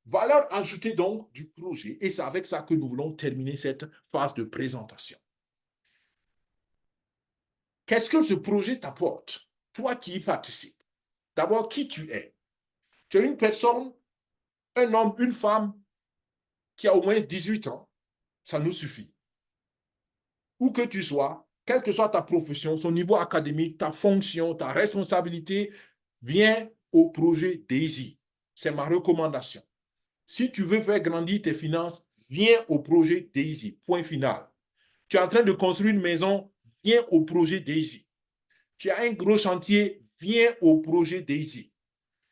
Valeur ajoutée donc du projet, et c'est avec ça que nous voulons terminer cette phase de présentation. Qu'est-ce que ce projet t'apporte, toi qui y participes? D'abord, qui tu es? Tu es une personne, un homme, une femme qui a au moins 18 ans, ça nous suffit. Où que tu sois, quelle que soit ta profession, son niveau académique, ta fonction, ta responsabilité, viens au projet DAISY. C'est ma recommandation. Si tu veux faire grandir tes finances, viens au projet DAISY. Point final. Tu es en train de construire une maison, viens au projet DAISY. Tu as un gros chantier, viens au projet DAISY.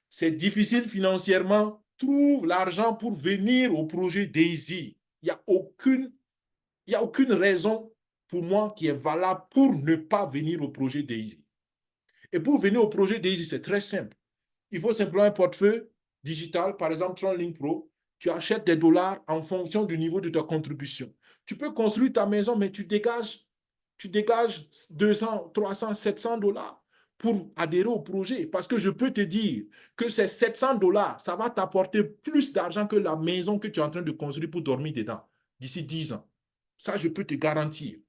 C'est difficile financièrement, trouve l'argent pour venir au projet DAISY. Il n'y a aucune raison pour moi qui est valable pour ne pas venir au projet DAISY. Et pour venir au projet DAISY, c'est très simple. Il faut simplement un portefeuille digital, par exemple TronLink Pro. Tu achètes des dollars en fonction du niveau de ta contribution. Tu peux construire ta maison, mais tu dégages 200, 300, 700 dollars pour adhérer au projet. Parce que je peux te dire que ces 700 dollars, ça va t'apporter plus d'argent que la maison que tu es en train de construire pour dormir dedans d'ici 10 ans. Ça, je peux te garantir.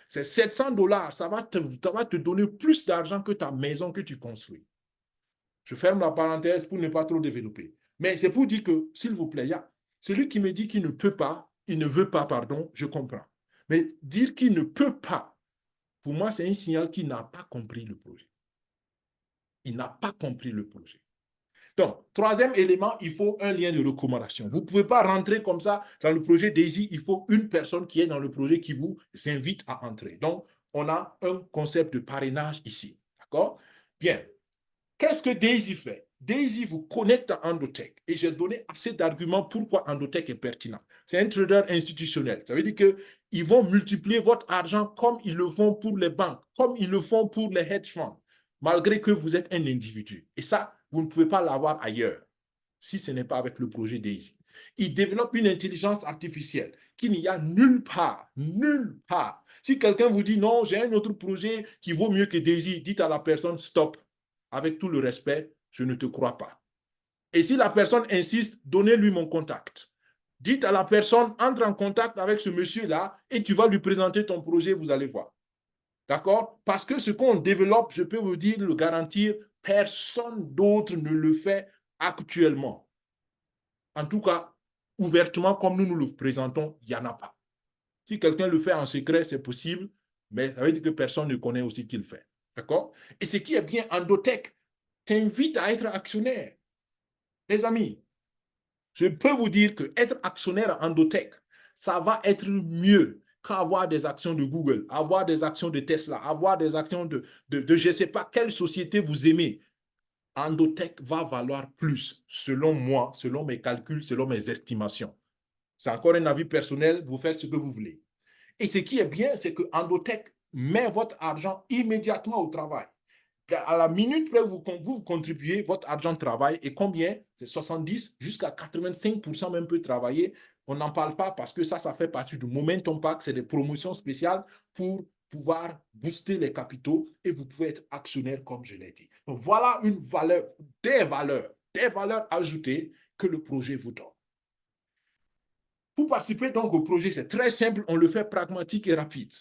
Ces 700 dollars, ça va te donner plus d'argent que ta maison que tu construis. Je ferme la parenthèse pour ne pas trop développer. Mais c'est pour dire que, s'il vous plaît, il y a celui qui me dit qu'il ne peut pas, il ne veut pas, pardon, je comprends. Mais dire qu'il ne peut pas, pour moi, c'est un signal qu'il n'a pas compris le projet. Il n'a pas compris le projet. Donc, troisième élément, il faut un lien de recommandation. Vous ne pouvez pas rentrer comme ça dans le projet DAISY. Il faut une personne qui est dans le projet qui vous invite à entrer. Donc, on a un concept de parrainage ici. D'accord? Bien. Qu'est-ce que DAISY fait? DAISY vous connecte à Endotech. Et j'ai donné assez d'arguments pourquoi Endotech est pertinent. C'est un trader institutionnel. Ça veut dire qu'ils vont multiplier votre argent comme ils le font pour les banques, comme ils le font pour les hedge funds, malgré que vous êtes un individu. Et ça, vous ne pouvez pas l'avoir ailleurs, si ce n'est pas avec le projet DAISY. Ils développent une intelligence artificielle qu'il n'y a nulle part, nulle part. Si quelqu'un vous dit non, j'ai un autre projet qui vaut mieux que DAISY, dites à la personne stop. Avec tout le respect, je ne te crois pas. Et si la personne insiste, donnez-lui mon contact. Dites à la personne, entre en contact avec ce monsieur-là et tu vas lui présenter ton projet, vous allez voir. D'accord? Parce que ce qu'on développe, je peux vous dire, le garantir, personne d'autre ne le fait actuellement. En tout cas, ouvertement, comme nous le présentons, il n'y en a pas. Si quelqu'un le fait en secret, c'est possible, mais ça veut dire que personne ne connaît aussi qu'il le fait. D'accord? Et ce qui est bien, Endotech t'invite à être actionnaire. Les amis, je peux vous dire que être actionnaire à Endotech, ça va être mieux qu'avoir des actions de Google, avoir des actions de Tesla, avoir des actions de je ne sais pas quelle société vous aimez. Endotech va valoir plus, selon moi, selon mes calculs, selon mes estimations. C'est encore un avis personnel, vous faites ce que vous voulez. Et ce qui est bien, c'est que Endotech met votre argent immédiatement au travail. À la minute près où vous contribuez, votre argent travaille. Et combien? C'est 70 jusqu'à 85% même peut travailler. On n'en parle pas parce que ça fait partie du Momentum Pack. C'est des promotions spéciales pour pouvoir booster les capitaux et vous pouvez être actionnaire comme je l'ai dit. Donc voilà une valeur, des valeurs ajoutées que le projet vous donne. Pour participer donc au projet, c'est très simple, on le fait pragmatique et rapide.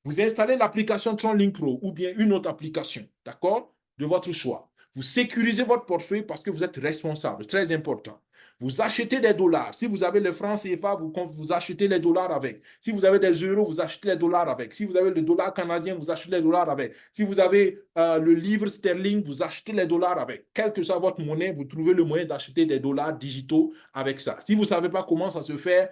Vous installez l'application TronLink Pro ou bien une autre application, d'accord, de votre choix. Vous sécurisez votre portefeuille parce que vous êtes responsable, très important. Vous achetez des dollars. Si vous avez le franc CFA, vous achetez les dollars avec. Si vous avez des euros, vous achetez les dollars avec. Si vous avez le dollar canadien, vous achetez les dollars avec. Si vous avez le livre sterling, vous achetez les dollars avec. Quelle que soit votre monnaie, vous trouvez le moyen d'acheter des dollars digitaux avec ça. Si vous ne savez pas comment ça se fait,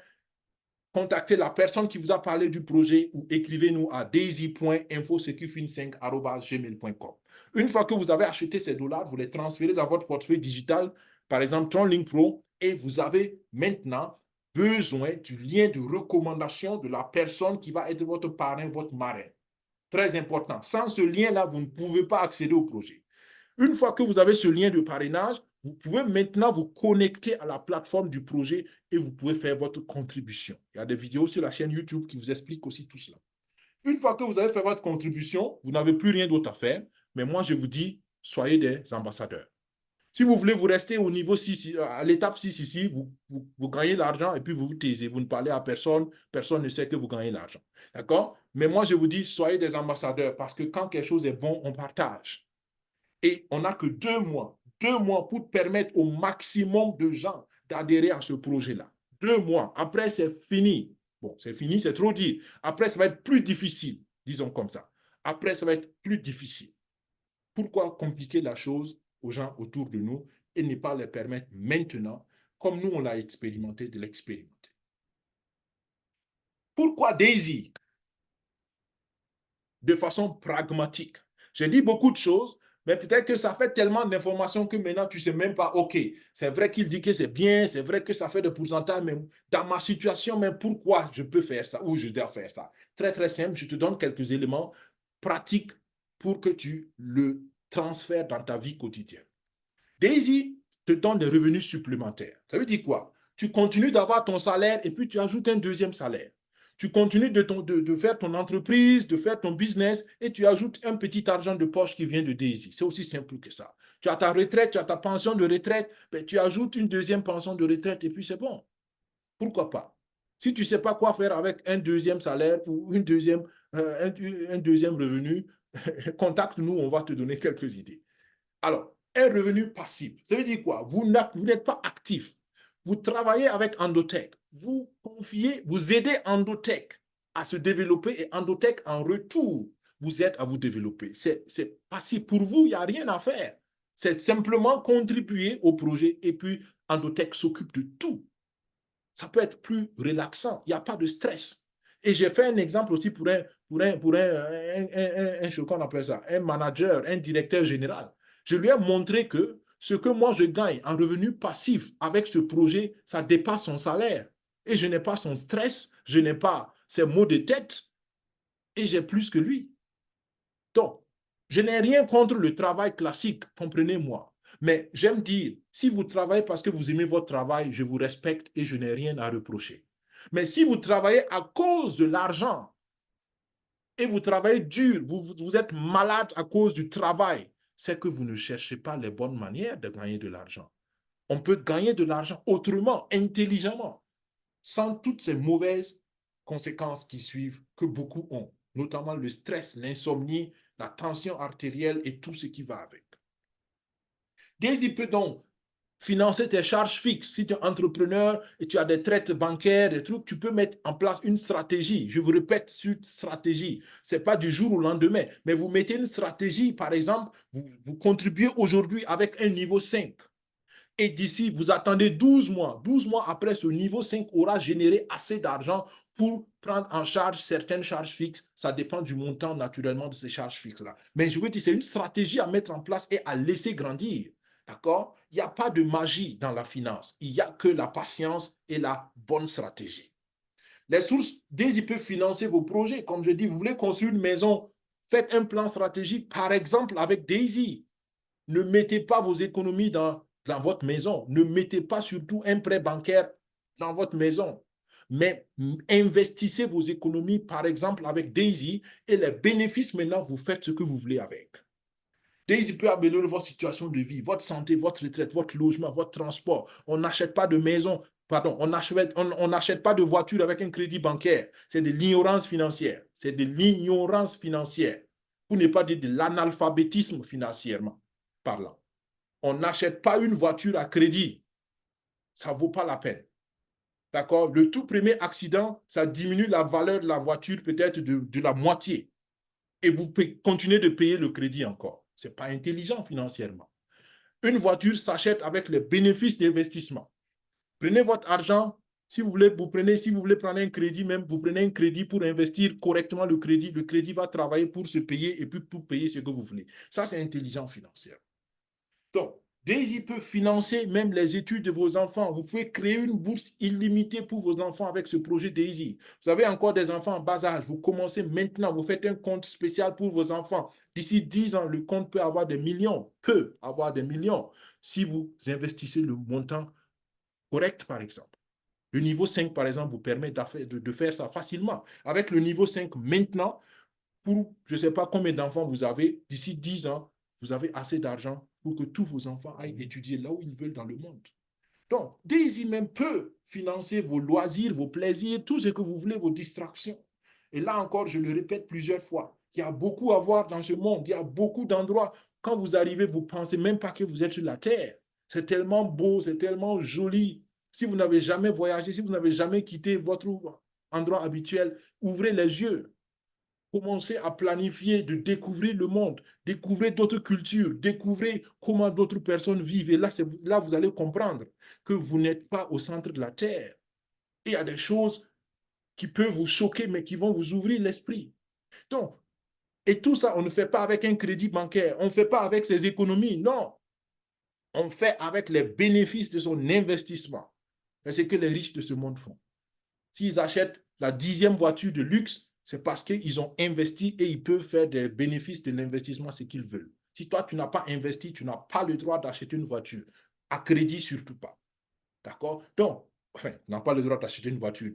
contactez la personne qui vous a parlé du projet ou écrivez-nous à daisy.infosecufin5@gmail.com. Une fois que vous avez acheté ces dollars, vous les transférez dans votre portefeuille digital, par exemple TronLink Pro, et vous avez maintenant besoin du lien de recommandation de la personne qui va être votre parrain, votre marin. Très important. Sans ce lien-là, vous ne pouvez pas accéder au projet. Une fois que vous avez ce lien de parrainage, vous pouvez maintenant vous connecter à la plateforme du projet et vous pouvez faire votre contribution. Il y a des vidéos sur la chaîne YouTube qui vous expliquent aussi tout cela. Une fois que vous avez fait votre contribution, vous n'avez plus rien d'autre à faire. Mais moi, je vous dis, soyez des ambassadeurs. Si vous voulez vous rester au niveau 6, à l'étape 6 ici, vous gagnez l'argent et puis vous vous taisez. Vous ne parlez à personne. Personne ne sait que vous gagnez l'argent. D'accord? Mais moi, je vous dis, soyez des ambassadeurs parce que quand quelque chose est bon, on partage. Et on n'a que 2 mois. 2 mois pour permettre au maximum de gens d'adhérer à ce projet-là. 2 mois. Après, c'est fini. Bon, c'est fini, c'est trop dit. Après, ça va être plus difficile, disons comme ça. Après, ça va être plus difficile. Pourquoi compliquer la chose aux gens autour de nous et ne pas les permettre maintenant, comme nous, on l'a expérimenté, de l'expérimenter? Pourquoi Daisy? De façon pragmatique. J'ai dit beaucoup de choses, mais peut-être que ça fait tellement d'informations que maintenant, tu ne sais même pas, OK, c'est vrai qu'il dit que c'est bien, c'est vrai que ça fait des pourcentages, mais dans ma situation, mais pourquoi je peux faire ça ou je dois faire ça? Très, très simple, je te donne quelques éléments pratiques pour que tu le transfères dans ta vie quotidienne. Daisy te donne des revenus supplémentaires. Ça veut dire quoi? Tu continues d'avoir ton salaire et puis tu ajoutes un deuxième salaire. Tu continues de faire ton entreprise, de faire ton business et tu ajoutes un petit argent de poche qui vient de Daisy. C'est aussi simple que ça. Tu as ta retraite, tu as ta pension de retraite, ben tu ajoutes une deuxième pension de retraite et puis c'est bon. Pourquoi pas? Si tu ne sais pas quoi faire avec un deuxième salaire ou un deuxième revenu, contacte-nous, on va te donner quelques idées. Alors, un revenu passif, ça veut dire quoi? Vous n'êtes pas actif. Vous travaillez avec Endotech. Vous confiez, vous aidez Endotech à se développer et Endotech, en retour, vous aide à vous développer. C'est passif. Pour vous, il n'y a rien à faire. C'est simplement contribuer au projet et puis Endotech s'occupe de tout. Ça peut être plus relaxant. Il n'y a pas de stress. Et j'ai fait un exemple aussi pour qu'on appelle ça, un manager, un directeur général. Je lui ai montré que ce que moi je gagne en revenu passif avec ce projet, ça dépasse son salaire. Et je n'ai pas son stress, je n'ai pas ses maux de tête et j'ai plus que lui. Donc, je n'ai rien contre le travail classique, comprenez-moi. Mais j'aime dire, si vous travaillez parce que vous aimez votre travail, je vous respecte et je n'ai rien à reprocher. Mais si vous travaillez à cause de l'argent et vous travaillez dur, vous êtes malade à cause du travail, c'est que vous ne cherchez pas les bonnes manières de gagner de l'argent. On peut gagner de l'argent autrement, intelligemment, sans toutes ces mauvaises conséquences qui suivent que beaucoup ont, notamment le stress, l'insomnie, la tension artérielle et tout ce qui va avec. Daisy peut donc financer tes charges fixes. Si tu es entrepreneur et tu as des traites bancaires, des trucs, tu peux mettre en place une stratégie. Je vous répète, sur stratégie. Ce n'est pas du jour au lendemain, mais vous mettez une stratégie, par exemple, vous contribuez aujourd'hui avec un niveau 5. Et d'ici, vous attendez 12 mois. 12 mois après, ce niveau 5 aura généré assez d'argent pour prendre en charge certaines charges fixes. Ça dépend du montant, naturellement, de ces charges fixes-là. Mais je veux dire, c'est une stratégie à mettre en place et à laisser grandir. D'accord? Il n'y a pas de magie dans la finance. Il n'y a que la patience et la bonne stratégie. Les sources, Daisy peut financer vos projets. Comme je dis, vous voulez construire une maison, faites un plan stratégique, par exemple, avec Daisy. Ne mettez pas vos économies dans votre maison. Ne mettez pas surtout un prêt bancaire dans votre maison. Mais investissez vos économies, par exemple, avec Daisy et les bénéfices, maintenant, vous faites ce que vous voulez avec. Daisy peut améliorer votre situation de vie, votre santé, votre retraite, votre logement, votre transport. On n'achète pas de maison, pardon, on n'achète pas de voiture avec un crédit bancaire. C'est de l'ignorance financière. C'est de l'ignorance financière. Pour ne pas dire de l'analphabétisme financièrement parlant. On n'achète pas une voiture à crédit. Ça ne vaut pas la peine. D'accord? Le tout premier accident, ça diminue la valeur de la voiture peut-être de la moitié. Et vous continuez de payer le crédit encore. Ce n'est pas intelligent financièrement. Une voiture s'achète avec les bénéfices d'investissement. Prenez votre argent. Si vous voulez prendre un crédit, même vous prenez un crédit pour investir correctement le crédit. Le crédit va travailler pour se payer et puis pour payer ce que vous voulez. Ça, c'est intelligent financièrement. Donc, Daisy peut financer même les études de vos enfants. Vous pouvez créer une bourse illimitée pour vos enfants avec ce projet Daisy. Vous avez encore des enfants en bas âge. Vous commencez maintenant, vous faites un compte spécial pour vos enfants. D'ici 10 ans, le compte peut avoir des millions, si vous investissez le montant correct, par exemple. Le niveau 5, par exemple, vous permet de faire ça facilement. Avec le niveau 5, maintenant, pour je ne sais pas combien d'enfants vous avez, d'ici 10 ans, vous avez assez d'argent pour que tous vos enfants aillent étudier là où ils veulent dans le monde. Donc, Daisy même peut financer vos loisirs, vos plaisirs, tout ce que vous voulez, vos distractions. Et là encore, je le répète plusieurs fois, il y a beaucoup à voir dans ce monde, il y a beaucoup d'endroits. Quand vous arrivez, vous ne pensez même pas que vous êtes sur la terre. C'est tellement beau, c'est tellement joli. Si vous n'avez jamais voyagé, si vous n'avez jamais quitté votre endroit habituel, ouvrez les yeux. Commencez à planifier de découvrir le monde, découvrir d'autres cultures, découvrir comment d'autres personnes vivent. Et là, vous allez comprendre que vous n'êtes pas au centre de la Terre. Et il y a des choses qui peuvent vous choquer, mais qui vont vous ouvrir l'esprit. Donc, et tout ça, on ne fait pas avec un crédit bancaire, on ne fait pas avec ses économies, non. On fait avec les bénéfices de son investissement. C'est ce que les riches de ce monde font. S'ils achètent la 10e voiture de luxe, c'est parce qu'ils ont investi et ils peuvent faire des bénéfices de l'investissement ce qu'ils veulent. Si toi, tu n'as pas investi, tu n'as pas le droit d'acheter une voiture. À crédit, surtout pas. D'accord? Donc, enfin, tu n'as pas le droit d'acheter une voiture.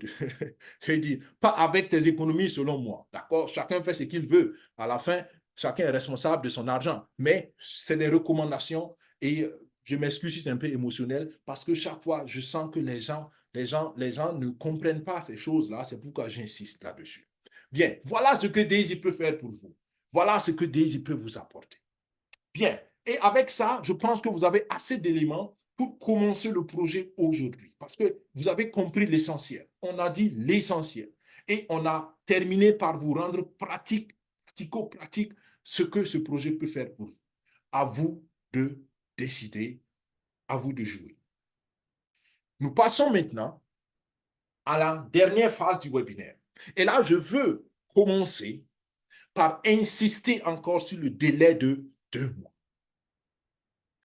Je dis, pas avec tes économies, selon moi. D'accord? Chacun fait ce qu'il veut. À la fin, chacun est responsable de son argent. Mais c'est des recommandations et je m'excuse si c'est un peu émotionnel parce que chaque fois, je sens que les gens ne comprennent pas ces choses-là. C'est pourquoi j'insiste là-dessus. Bien, voilà ce que Daisy peut faire pour vous. Voilà ce que Daisy peut vous apporter. Bien, et avec ça, je pense que vous avez assez d'éléments pour commencer le projet aujourd'hui. Parce que vous avez compris l'essentiel. On a dit l'essentiel. Et on a terminé par vous rendre pratique, pratico-pratique, ce que ce projet peut faire pour vous. À vous de décider, à vous de jouer. Nous passons maintenant à la dernière phase du webinaire. Et là, je veux commencer par insister encore sur le délai de 2 mois.